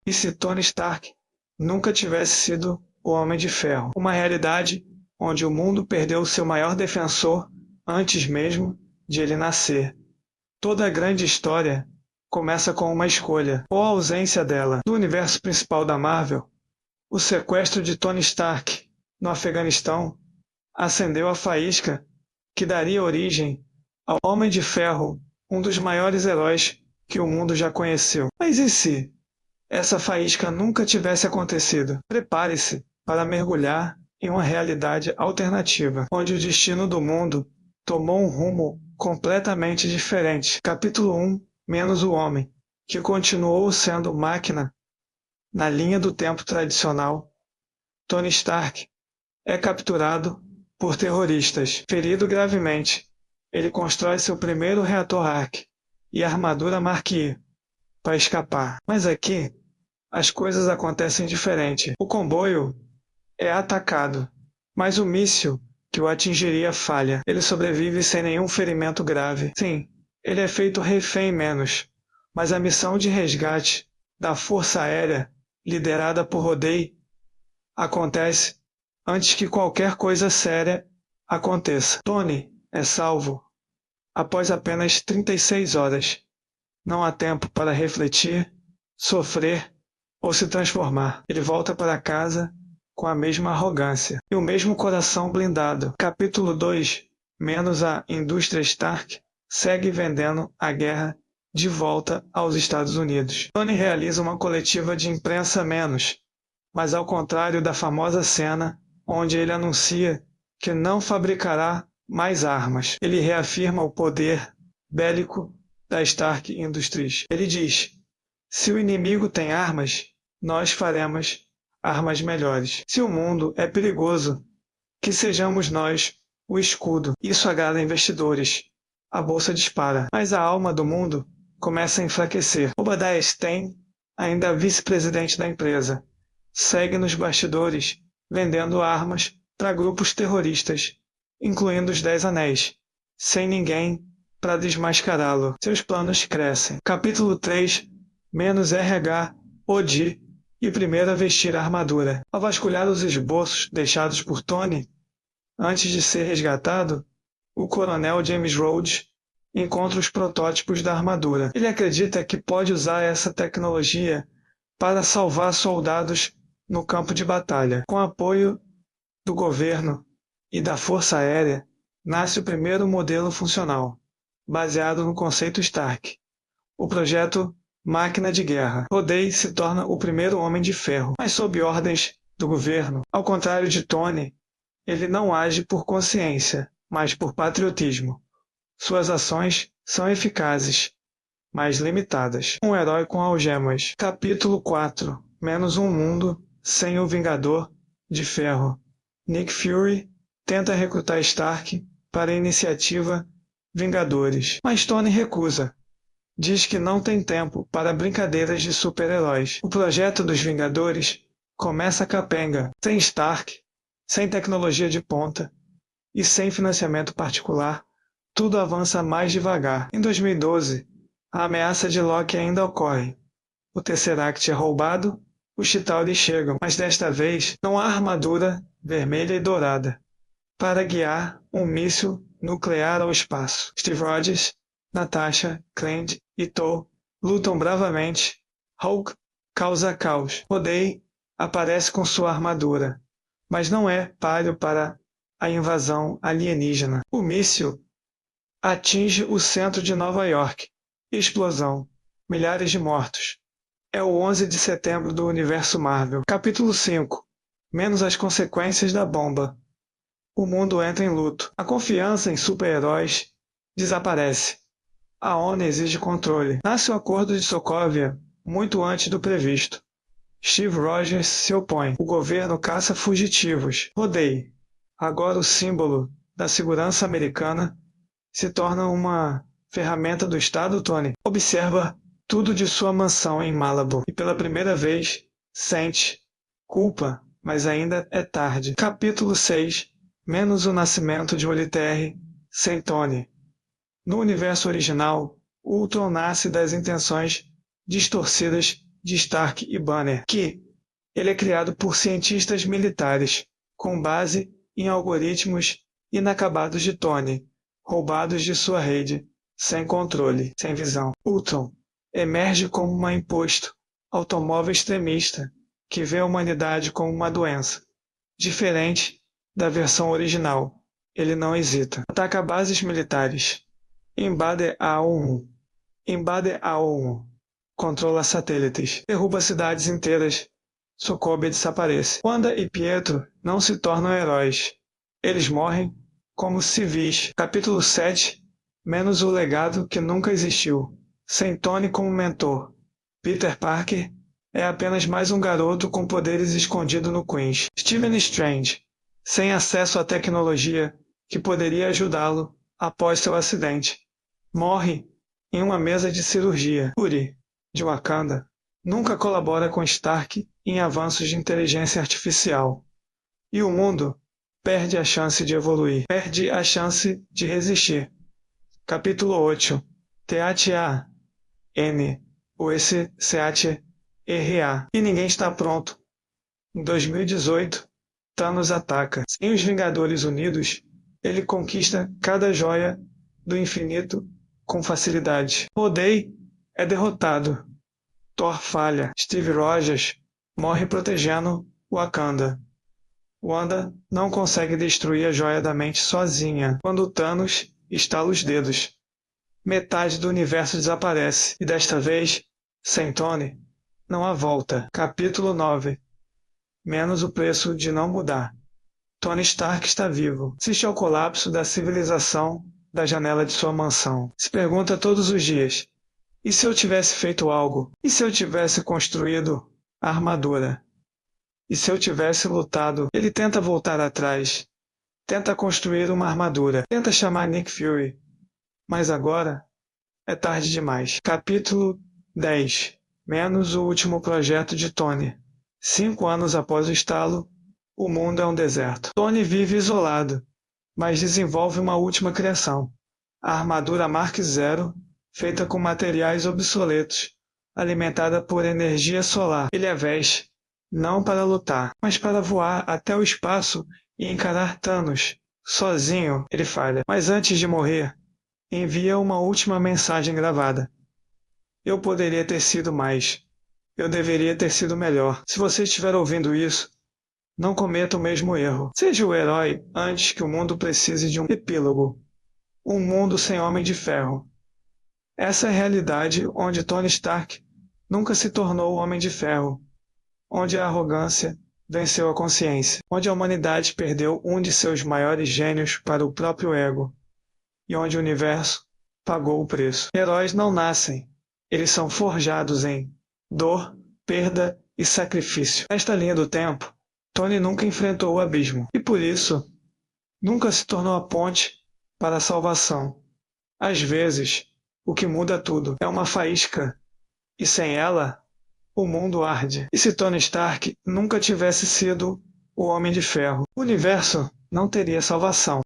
E se Tony Stark nunca tivesse sido o Homem de Ferro? Uma realidade onde o mundo perdeu seu maior defensor antes mesmo de ele nascer. Toda a grande história começa com uma escolha, ou a ausência dela. No universo principal da Marvel, o sequestro de Tony Stark no Afeganistão acendeu a faísca que daria origem ao Homem de Ferro, um dos maiores heróis que o mundo já conheceu. Mas e se essa faísca nunca tivesse acontecido? Prepare-se para mergulhar em uma realidade alternativa, onde o destino do mundo tomou um rumo completamente diferente. Capítulo 1, Menos o Homem, que continuou sendo máquina na linha do tempo tradicional. Tony Stark é capturado por terroristas. Ferido gravemente, ele constrói seu primeiro reator Arc e armadura Mark I para escapar. Mas aqui, as coisas acontecem diferente. O comboio é atacado, mas o míssil que o atingiria falha. Ele sobrevive sem nenhum ferimento grave. Sim, ele é feito refém menos, mas a missão de resgate da Força Aérea, liderada por Rhodey, acontece antes que qualquer coisa séria aconteça. Tony é salvo após apenas 36 horas. Não há tempo para refletir, sofrer ou se transformar. Ele volta para casa com a mesma arrogância e o mesmo coração blindado. Capítulo 2, Menos a indústria Stark, segue vendendo a guerra de volta aos Estados Unidos. Tony realiza uma coletiva de imprensa menos, mas ao contrário da famosa cena onde ele anuncia que não fabricará mais armas, ele reafirma o poder bélico da Stark Industries. Ele diz: se o inimigo tem armas, nós faremos armas melhores. Se o mundo é perigoso, que sejamos nós o escudo. Isso agrada investidores. A bolsa dispara, mas a alma do mundo começa a enfraquecer. Obadiah Stane, ainda vice-presidente da empresa, segue nos bastidores vendendo armas para grupos terroristas, incluindo os 10 Anéis, sem ninguém para desmascará-lo. Seus planos crescem. Capítulo 3, Menos RH, Odi e primeiro a vestir a armadura. Ao vasculhar os esboços deixados por Tony, antes de ser resgatado, o coronel James Rhodes encontra os protótipos da armadura. Ele acredita que pode usar essa tecnologia para salvar soldados no campo de batalha. Com apoio do governo e da Força Aérea, nasce o primeiro modelo funcional, baseado no conceito Stark, o projeto Máquina de Guerra. Rhodey se torna o primeiro Homem de Ferro, mas sob ordens do governo. Ao contrário de Tony, ele não age por consciência, mas por patriotismo. Suas ações são eficazes, mas limitadas. Um herói com algemas. Capítulo 4, Menos um mundo sem o Vingador de Ferro. Nick Fury tenta recrutar Stark para a iniciativa Vingadores, mas Tony recusa. Diz que não tem tempo para brincadeiras de super-heróis. O projeto dos Vingadores começa capenga, sem Stark, sem tecnologia de ponta e sem financiamento particular. Tudo avança mais devagar. Em 2012, a ameaça de Loki ainda ocorre. O Tesseract é roubado, os Chitauri chegam, mas desta vez não há armadura vermelha e dourada para guiar um míssil nuclear ao espaço. Steve Rogers, Natasha, Clint e Thor lutam bravamente. Hulk causa caos. Rhodey aparece com sua armadura, mas não é páreo para a invasão alienígena. O míssil atinge o centro de Nova York. Explosão. Milhares de mortos. É o 11 de setembro do universo Marvel. Capítulo 5. Menos as consequências da bomba. O mundo entra em luto. A confiança em super-heróis desaparece. A ONU exige controle. Nasce o Acordo de Sokovia muito antes do previsto. Steve Rogers se opõe. O governo caça fugitivos. Rhodey, agora o símbolo da segurança americana, se torna uma ferramenta do Estado. Tony observa tudo de sua mansão em Malibu e pela primeira vez sente culpa, mas ainda é tarde. Capítulo 6. Menos o nascimento de Oliterre sem Tony. No universo original, Ultron nasce das intenções distorcidas de Stark e Banner, que ele é criado por cientistas militares, com base em algoritmos inacabados de Tony, roubados de sua rede, sem controle, sem visão. Ultron emerge como um imposto automóvel extremista que vê a humanidade como uma doença. Diferente da versão original, ele não hesita. Ataca bases militares. Invade a ONU. Invade a ONU. Controla satélites. Derruba cidades inteiras. Sokovia desaparece. Wanda e Pietro não se tornam heróis. Eles morrem como civis. Capítulo 7. Menos o legado que nunca existiu. Sem Tony como mentor. Peter Parker é apenas mais um garoto com poderes escondido no Queens. Stephen Strange, sem acesso à tecnologia que poderia ajudá-lo após seu acidente, morre em uma mesa de cirurgia. Shuri, de Wakanda, nunca colabora com Stark em avanços de inteligência artificial. E o mundo perde a chance de evoluir, perde a chance de resistir. Capítulo 8. T-A-T-A N ou esse C-A-T-R-A. E ninguém está pronto. Em 2018, Thanos ataca. Sem os Vingadores unidos, ele conquista cada joia do infinito com facilidade. Modei é derrotado. Thor falha. Steve Rogers morre protegendo Wakanda. Wanda não consegue destruir a joia da mente sozinha quando Thanos estala os dedos. Metade do universo desaparece, e desta vez, sem Tony, não há volta. Capítulo 9. Menos o preço de não mudar. Tony Stark está vivo. Assiste ao colapso da civilização da janela de sua mansão. Se pergunta todos os dias, e se eu tivesse feito algo? E se eu tivesse construído a armadura? E se eu tivesse lutado? Ele tenta voltar atrás. Tenta construir uma armadura. Tenta chamar Nick Fury. Mas agora é tarde demais. Capítulo 10. Menos o último projeto de Tony. 5 anos após o estalo, o mundo é um deserto. Tony vive isolado, mas desenvolve uma última criação. A armadura Mark Zero, feita com materiais obsoletos, alimentada por energia solar. Ele a veste, não para lutar, mas para voar até o espaço e encarar Thanos. Sozinho, ele falha. Mas antes de morrer, envia uma última mensagem gravada. Eu poderia ter sido mais. Eu deveria ter sido melhor. Se você estiver ouvindo isso, não cometa o mesmo erro. Seja o herói antes que o mundo precise de um epílogo. Um mundo sem Homem de Ferro. Essa é a realidade onde Tony Stark nunca se tornou o Homem de Ferro. Onde a arrogância venceu a consciência. Onde a humanidade perdeu um de seus maiores gênios para o próprio ego. E onde o universo pagou o preço. Heróis não nascem. Eles são forjados em dor, perda e sacrifício. Nesta linha do tempo, Tony nunca enfrentou o abismo. E por isso, nunca se tornou a ponte para a salvação. Às vezes, o que muda tudo é uma faísca. E sem ela, o mundo arde. E se Tony Stark nunca tivesse sido o Homem de Ferro, o universo não teria salvação.